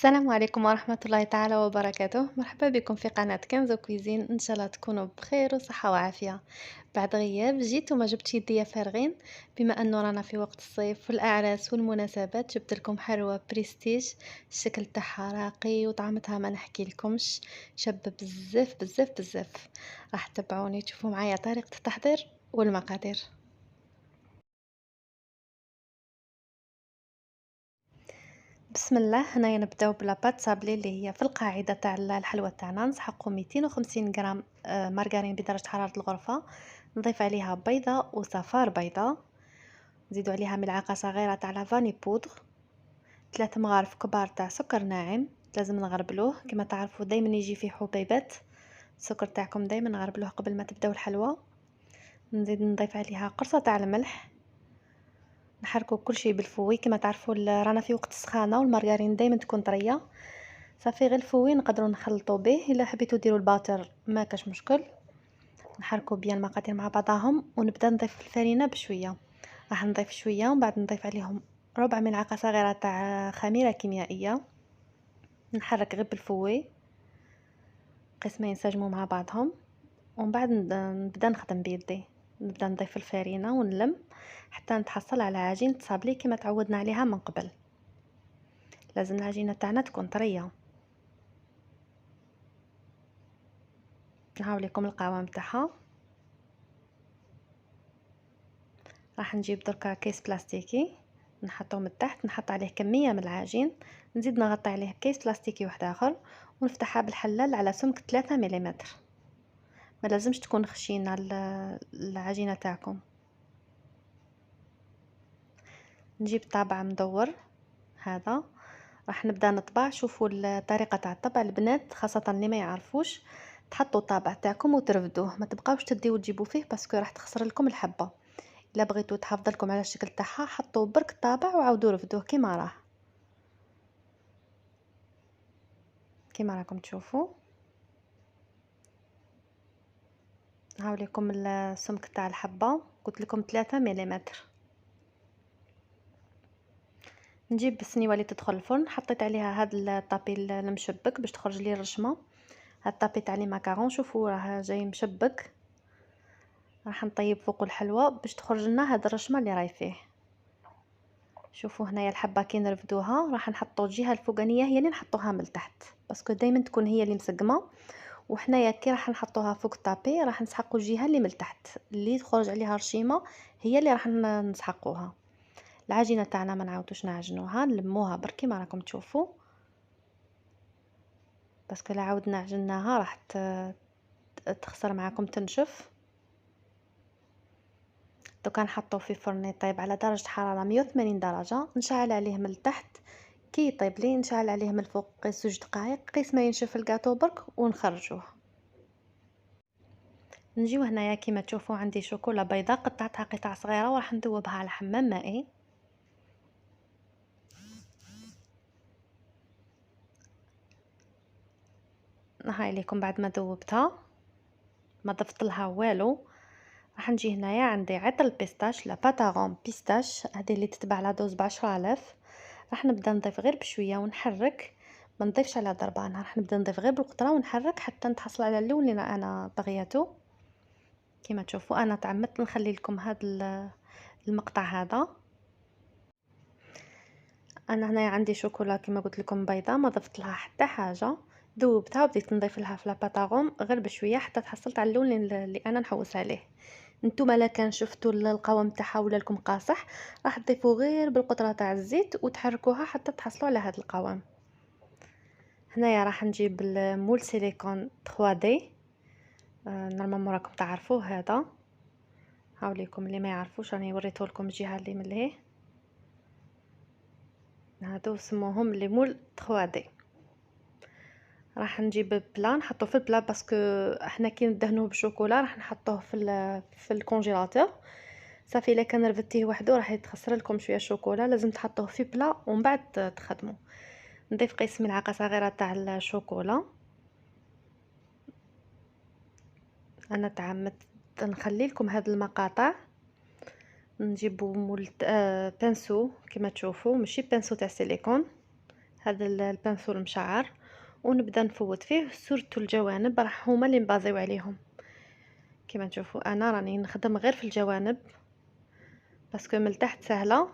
السلام عليكم ورحمة الله تعالى وبركاته. مرحبا بكم في قناة كنزو كويزين، ان شاء الله تكونوا بخير وصحة وعافية. بعد غياب جيت وما جبت يديا فارغين. بما انه رانا في وقت الصيف والاعراس والمناسبات جبت لكم حلوى بريستيج. الشكل تاعها راقي وطعمتها ما نحكي لكمش، شابة بزاف بزاف بزاف. راح تتبعوني تشوفوا معايا طريقة التحضير والمقادير. بسم الله. هنايا نبداو بلا بات صابلي اللي هي في القاعده تاع الحلوى تاعنا. نسحقوا 250 غرام مارغرين بدرجه حراره الغرفه. نضيف عليها بيضه وصفار بيضه. نزيدوا عليها ملعقه صغيره تاع لافاني بودغ. 3 مغارف كبار تاع سكر ناعم. لازم نغربلوه كما تعرفوا دائما يجي فيه حبيبات. السكر تاعكم دائما نغربلوه قبل ما تبداو الحلوى. نزيد نضيف عليها قرصه تاع الملح. نحركوا كل شيء بالفوي. كما تعرفوا رانا في وقت السخانه والمارغرين دائما تكون طريه. صافي غير الفوي نقدروا نخلطوا به. الا حبيتوا ديروا الباتر ما كاش مشكل. نحركوا بيان المقادير مع بعضهم ونبدا نضيف الفرينه بشويه. راح نضيف شويه ومن بعد نضيف عليهم ربع ملعقه صغيره تاع خميره كيميائيه. نحرك غير بالفوي قسما ينسجموا مع بعضهم. ومن بعد نبدا نخدم بيدي. نبدا نضيف الفرينه ونلم حتى نتحصل على عجينه صابلي كما تعودنا عليها من قبل. لازم العجينه تاعنا تكون طريه. نهاوليكم القوام تاعها. راح نجيب دركا كيس بلاستيكي نحطه من تحت، نحط عليه كميه من العجين، نزيد نغطي عليه كيس بلاستيكي واحد اخر ونفتحها بالحلال على سمك 3 ملم. ما لازمش تكون خشينه العجينه تاعكم. نجيب طابع مدور هذا. راح نبدا نطبع. شوفوا الطريقه تاع الطبع البنات خاصه اللي ما يعرفوش، تحطوا الطابع تاعكم وترفدوه، ما تبقاوش تديو تجيبوا فيه باسكو راح تخسر لكم الحبه. الا بغيتوا تحافظ لكم على الشكل تاعها حطوا برك الطابع وعاودوا رفدوه كيما راه، كيما راكم تشوفوا. هاوليكم السمك تاع الحبه، قلت لكم 3 ملم. نجيب السنيوه اللي تدخل الفرن، حطيت عليها هذا الطابي المشبك باش تخرج لي الرشمه. هذا الطابي تاع لي ماكارون شوفوا راه جاي مشبك. راح نطيب فوق الحلوى باش تخرج لنا هذا الرشمه اللي راهي فيه. شوفوا هنايا الحبه كي نرفدوها راح نحطوا الجهه الفوقانيه هي اللي نحطوها من تحت باسكو دائما تكون هي اللي مسقمه، وحنايا كي راح نحطوها فوق الطابي راح نسحقوا الجهه اللي من تحت اللي تخرج عليها رشيمه هي اللي راح نسحقوها. العجينه تاعنا ما نعاودوش نعجنوها، نلموها برك كيما راكم تشوفوا باسكو لا عاودنا عجناها راح تخسر معاكم تنشف. دوكا نحطوه في فرن يطيب على درجه حراره 180 درجه. نشعل عليه من التحت كي يطيب لي نشعل عليه من الفوق قيس 2 دقائق قيس ما ينشف الكاطو برك ونخرجوه. نجيو هنايا كيما تشوفوا عندي شوكولا بيضاء قطعتها قطع صغيره وراح نذوبها على حمام مائي. هاي ليكم بعد ما ذوبتها ما ضفت لها والو. راح نجي هنايا عندي عطر بيستاش لا باتاغون بيستاش هذه اللي تتباع لا دوز ب10000. راح نبدا نضيف غير بشويه ونحرك، ما نضيفش على ضربان، راح نبدا نضيف غير بالقطره ونحرك حتى نتحصل على اللون اللي انا بغيته. كما تشوفوا انا تعمدت نخلي لكم هذا المقطع هذا. انا هنايا عندي شوكولا كما قلت لكم بيضه ما ضفت لها حتى حاجه، ذوبتها وبديت نضيف لها في لاباطاغوم غير بشويه حتى تحصلت على اللون اللي انا نحوس عليه. نتوما لا كان شفتوا القوام تاعها ولا لكم قاصح راح تضيفوا غير بالقطره تاع الزيت وتحركوها حتى تحصلوا على هذا القوام. هنايا راح نجيب المول سيليكون 3 دي. نورمالمون راكم تعرفوه هذا. هاوليكم اللي ما يعرفوش راني وريته لكم الجهه اللي من لهيه. هادو سموهم لي مول 3 دي. راح نجيب بلا نحطه في البلا باسكو احنا كي ندهنوه بالشوكولا راح نحطوه في الكونجيلاتور. صافي الا كان رفدتيه وحده راح يتخسر لكم شويه الشوكولا، لازم تحطوه في بلا ومن بعد تخدموا. نضيف قيس ملعقه صغيره تاع الشوكولا. انا تعمدت نخلي لكم هاد المقاطع. نجيبو مول بانسو كما تشوفوا ماشي بانسو تاع سيليكون، هذا البانسو المشعر، ونبدا نفوت فيه سورتو الجوانب راح هما اللي نبازيو عليهم. كما تشوفوا انا راني نخدم غير في الجوانب باسكو من التحت سهله.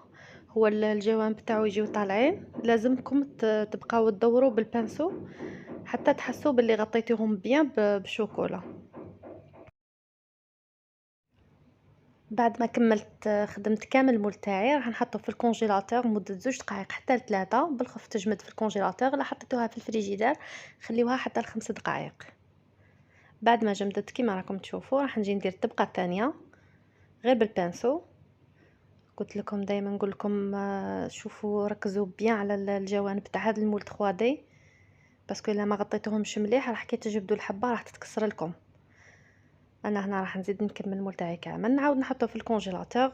هو الجوانب تاعو يجيو طالعين، لازمكم تبقاو تدوروا بالبانسو حتى تحسوا باللي غطيتيهم بيان بالشوكولا. بعد ما كملت خدمت كامل المول تاعي راح نحطه في الكونجيلاتور مده 2 دقائق حتى ل3 بالخف تجمد في الكونجيلاتور. لا حطيتوها في الفريجيدار خليوها حتى ل5 دقائق. بعد ما جمدت كيما راكم تشوفوا راح نجي ندير الطبقه الثانيه غير بالبانسو. قلت لكم دائما نقول لكم شوفوا ركزوا بيان على الجوانب تاع هذا المول 3 دي باسكو الا ما غطيتوهمش مليح راح كي تجبدوا الحبه راح تتكسر لكم. انا هنا راح نزيد نكمل المول تاعي كامل نعاود نحطه في الكونجيلاتور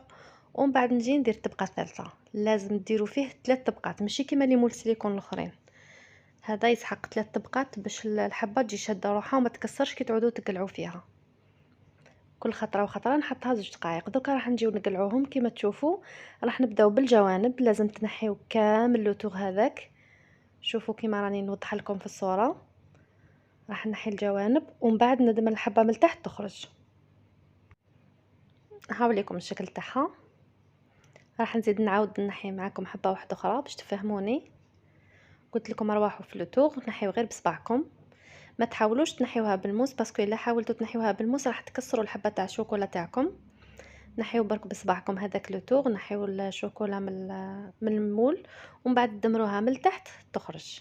ومن بعد نجي ندير الطبقه الثالثه. لازم ديروا فيه 3 طبقات ماشي كيما لي مول سيليكون الاخرين. هذا يسحق 3 طبقات باش الحبه تجي شاده روحها وما تكسرش كي تعودوا تقلعوا فيها. كل خطره وخطره نحطها 2 دقائق. دوكا راح نجيو نقلعوهم كيما تشوفوا. راح نبداو بالجوانب، لازم تنحيو كامل لو تور هذاك. شوفوا كيما راني نوضح لكم في الصوره. راح نحي الجوانب ومن بعد ندم الحبه من تحت تخرج. هاوليكم الشكل تاعها. راح نزيد نعاود نحي معاكم حبه واحده اخرى باش تفهموني. قلت لكم ارواحوا في لو تور نحيو غير بصبعكم، ما تحاولوش تنحيوها بالموس باسكو الا حاولتوا تنحيوها بالموس راح تكسروا الحبه تاع الشوكولا تاعكم. نحيو برك بصبعكم هذاك لو تور، نحيو الشوكولا من المول ومن بعد دمروها من التحت تخرج.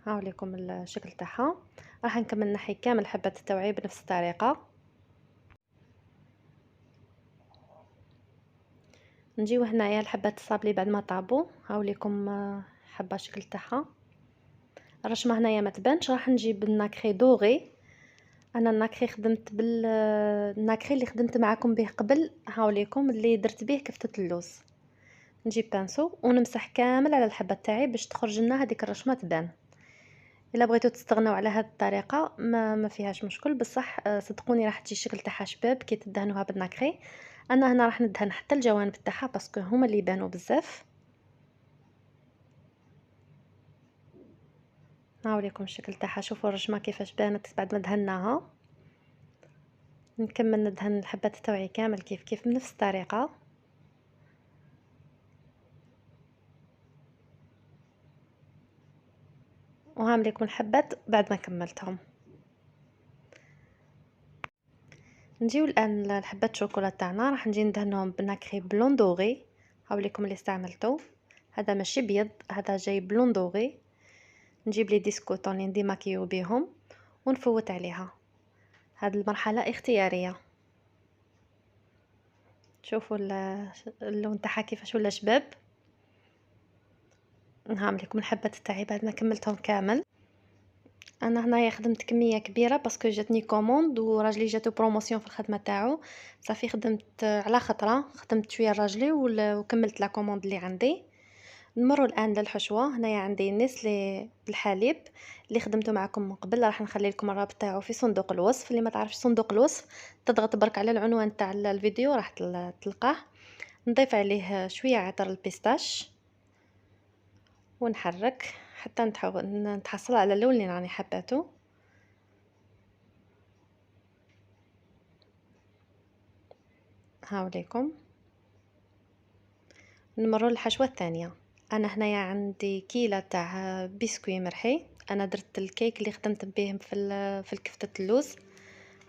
هاوليكم الشكل تاعها. راح نكمل نحي كامل حبات التوعيه بنفس الطريقه. نجيو هنايا الحبات الصابلي بعد ما طابوا. هاوليكم حبه الشكل تاعها. الرشمه هنايا ما تبانش. راح نجيب الناكري دوغي. انا الناكري خدمت الناكري اللي خدمت معاكم به قبل هاوليكم اللي درت به كفتة اللوز. نجيب بانسو ونمسح كامل على الحبه تاعي باش تخرج لنا هذيك الرشمه تبان. الا بغيتو تستغنوا على هذه الطريقه ما فيهاش مشكل بصح صدقوني راح تجي الشكل تاعها شباب كي تدهنوها بالناكري. انا هنا راح ندهن حتى الجوانب تاعها باسكو هما اللي يبانوا بزاف. هاوليكم الشكل تاعها. شوفوا الرشمه كيفاش بانت بعد ما دهناها. نكمل ندهن الحبات التوعي كامل كيف بنفس الطريقه. وهامليكم الحبات بعد ما كملتهم. نجيو الان الحبات الشوكولا تاعنا راح نجي ندهنهم بناكري بلون دوغي. هاوليكم اللي استعملته هذا ماشي بيض، هذا جاي بلون دوغي. نجيب لي ديسكوطون اللي نديماكيو بيهم ونفوت عليها. هذه المرحله اختياريه. شوفوا اللون تاعها كيفاش ولا شباب. نعمل لكم الحبات تاعي بعد ما كملتهم كامل. انا هنايا خدمت كميه كبيره باسكو جاتني كوموند وراجلي جاتو بروموسيون في الخدمه تاعو. صافي خدمت على خطره، خدمت شويه راجلي وكملت لا كوموند اللي عندي. نمروا الان للحشوه. هنايا عندي نسلي بالحليب اللي خدمته معكم من قبل. راح نخلي لكم الرابط تاعو في صندوق الوصف. اللي ما تعرفش صندوق الوصف تضغط برك على العنوان تاع الفيديو راح تلقاه. نضيف عليه شويه عطر البيستاش ونحرك حتى نتحصل على اللون اللي راني حباته. هاوليكم. نمروا للحشوه الثانيه. انا هنايا عندي كيله تاع بسكوي مرحي. انا درت الكيك اللي خدمت به في الكفتة اللوز.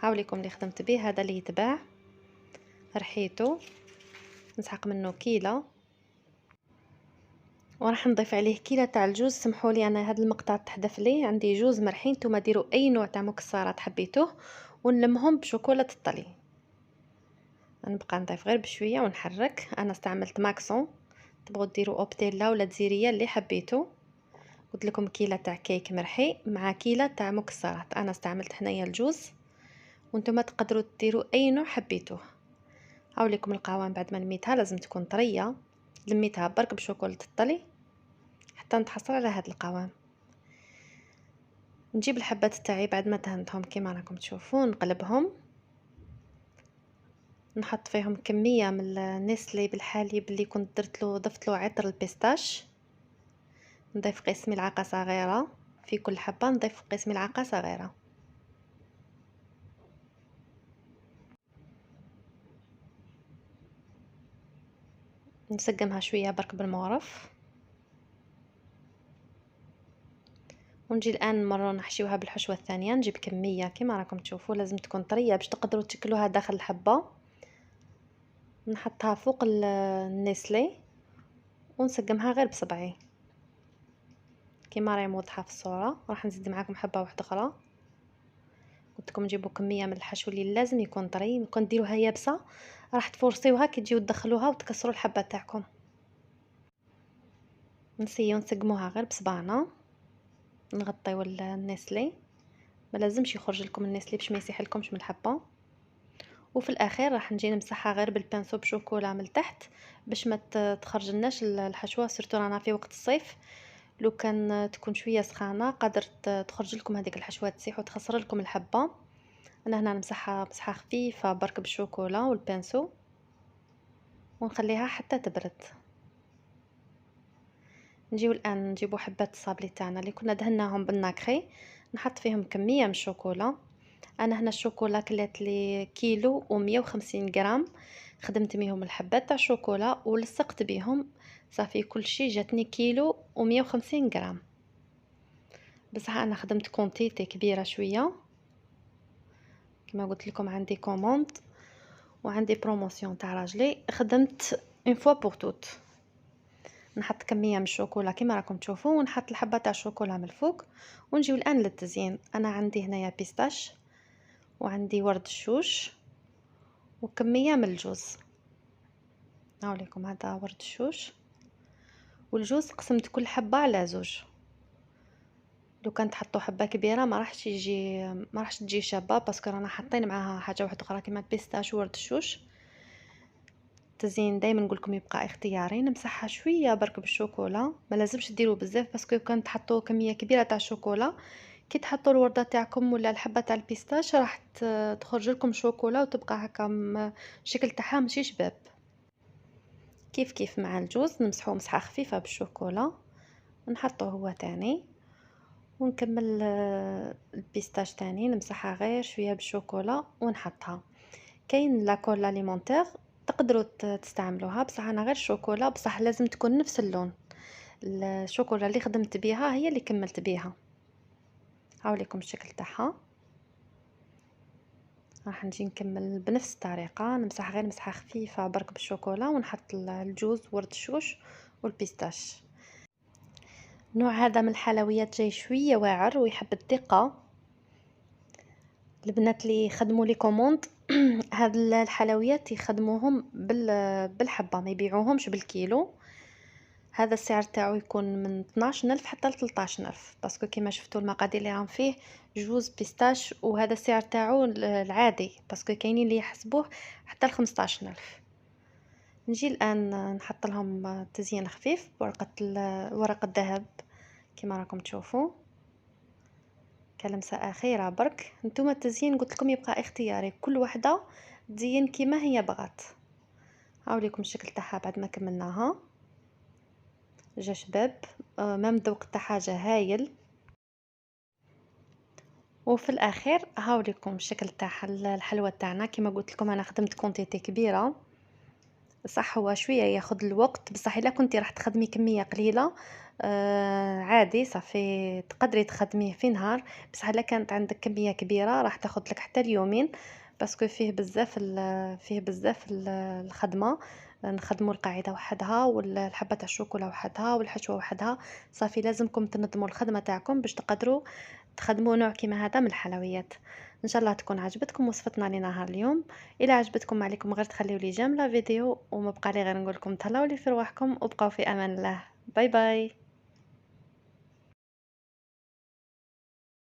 هاوليكم اللي خدمت به هذا اللي يتباع. رحيته نسحق منه كيله وراح نضيف عليه كيله تاع الجوز. سمحوا لي انا هذا المقطع تحذف لي. عندي جوز مرحي، نتوما ديروا اي نوع تاع مكسرات حبيتوه ونلمهم بشوكولاته الطلي. نبقى نضيف غير بشويه ونحرك. انا استعملت ماكسون، تبغوا ديروا اوبتيلا ولا تزيريه اللي حبيتو. قلت لكم كيله تاع كيك مرحي مع كيله تاع مكسرات. انا استعملت هنايا الجوز وانتم تقدروا ديروا اي نوع حبيتوه. هاوليكم القوام بعد ما لميتها لازم تكون طريه. لميتها برك بشوكولاته الطلي حتى نتحصل على هذا القوام. نجيب الحبات تاعي بعد ما دهنتهم كما راكم تشوفون نقلبهم. نحط فيهم كميه من النسلي بالحليب اللي كنت ضفت له عطر البيستاش. نضيف قسم ملعقة صغيرة في كل حبة، نضيف قسم ملعقة صغيرة. نسقمها شوية برك بالمغرف، ونجي الان نمرو نحشيوها بالحشوة الثانية. نجيب كمية كيما راكم تشوفوا، لازم تكون طرية باش تقدروا تشكلوها داخل الحبة. نحطها فوق النسلي ونسقمها غير بصبعي كيما راهي موضحة في الصورة. راح نزيد معاكم حبة واحدة اخرى. قلت لكم جيبوا كمية من الحشو اللي لازم يكون طري. ممكن ديروها يابسة راح تفورسيوها كي تجيو تدخلوها وتكسروا الحبة تاعكم. نسيو نسقموها غير بصبعنا، نغطيو النسلي، ما لازمش يخرج لكم النسلي باش ما يسيح لكمش من الحبه. وفي الاخير راح نجي نمسحها غير بالبانسو بشوكولا من التحت باش ما تخرج لناش الحشوه. سيرتو رانا في وقت الصيف، لو كان تكون شويه سخانه قادرت تخرج لكم هذيك الحشوه تسيح وتخسر لكم الحبه. انا هنا نمسحها مسحه خفيفه برك بالشوكولا والبانسو ونخليها حتى تبرد. نجيو الان نجيبو حبات الصابلي تاعنا اللي كنا دهناهم بالناكري، نحط فيهم كميه من الشوكولا. انا هنا الشوكولا كلات لي كيلو و150 غرام، خدمت بيهم الحبات تاع الشوكولا ولصقت بيهم. صافي كل شيء جاتني كيلو و150 غرام. بصح انا خدمت كونتيتي كبيره شويه كما قلت لكم. عندي كوموند وعندي بروموسيون تاع راجلي، خدمت اون فوا بور توت. نحط كميه من الشوكولا كما راكم تشوفوا ونحط الحبه تاع الشوكولا من الفوق. ونجيو الان للتزيين. انا عندي هنايا بيستاش وعندي ورد الشوش وكميه من الجوز. هاوليكم هذا ورد الشوش والجوز قسمت كل حبه على زوج. لو كان تحطوا حبه كبيره ما راحش تجي شابه باسكو رانا حاطين معاها حاجه واحده اخرى كيما البيستاش وورد الشوش. التزيين دائما نقول لكم يبقى اختياري. نمسحها شويه برك بالشوكولا، ما لازمش ديروا بزاف باسكو كان تحطوا كميه كبيره تاع الشوكولا كي تحطوا الورده تاعكم ولا الحبه تاع البيستاش راح تخرج لكم شوكولا وتبقى هكا الشكل تاعها ماشي شباب. كيف كيف مع الجوز نمسحوه مسحه خفيفه بالشوكولا ونحطوه هو تاني. ونكمل البيستاش تاني نمسحها غير شويه بالشوكولا ونحطها. كاين لاكول اليمونتير تقدروا تستعملوها بصح انا غير الشوكولا، بصح لازم تكون نفس اللون. الشوكولا اللي خدمت بيها هي اللي كملت بيها. هاوليكم الشكل تاعها. راح نجي نكمل بنفس الطريقه، نمسح غير مسحه خفيفه برك بالشوكولا ونحط الجوز ورد الشوش والبيستاش. النوع هذا من الحلويات جاي شويه واعر ويحب الدقه. البنات اللي يخدموا لي كوموند هاد الحلويات يخدموهم بالحبه ما يبيعوهمش بالكيلو. هذا السعر تاعو يكون من 12000 حتى ل 13000 باسكو كيما شفتوا المقادير اللي راهم فيه جوز بيستاش، وهذا السعر تاعو العادي باسكو كاينين اللي يحسبوه حتى ل 15000. نجي الان نحط لهم تزيين خفيف ورق الذهب كما راكم تشوفوا كلمسه اخيره برك. نتوما التزيين قلت لكم يبقى اختياري، كل وحده تزين كيما هي بغات. هاوليكم الشكل تاعها بعد ما كملناها جا شباب. مام الذوق تاعها جا هايل. وفي الاخير هاوليكم الشكل تاع الحلوى تاعنا. كما قلت لكم انا خدمت كونتيتي كبيره، صح هو شويه ياخذ الوقت بصح الا كنتي راح تخدمي كميه قليله عادي صافي تقدري تخدميه في نهار. بصح الا كانت عندك كميه كبيره راح تاخذ لك حتى اليومين باسكو فيه بزاف الخدمه. نخدموا القاعده وحدها والحبه تاع الشوكولا وحدها والحشوه وحدها. صافي لازمكم تنظموا الخدمه تاعكم باش تقدروا تخدموا نوع كيما هذا من الحلويات. ان شاء الله تكون عجبتكم وصفتنا لنهار اليوم. الى عجبتكم ما عليكم غير تخليوا لي جيم لا فيديو، وما بقى لي غير نقول لكم تهلاو لي في رواحكم وبقاو في امان الله. باي باي.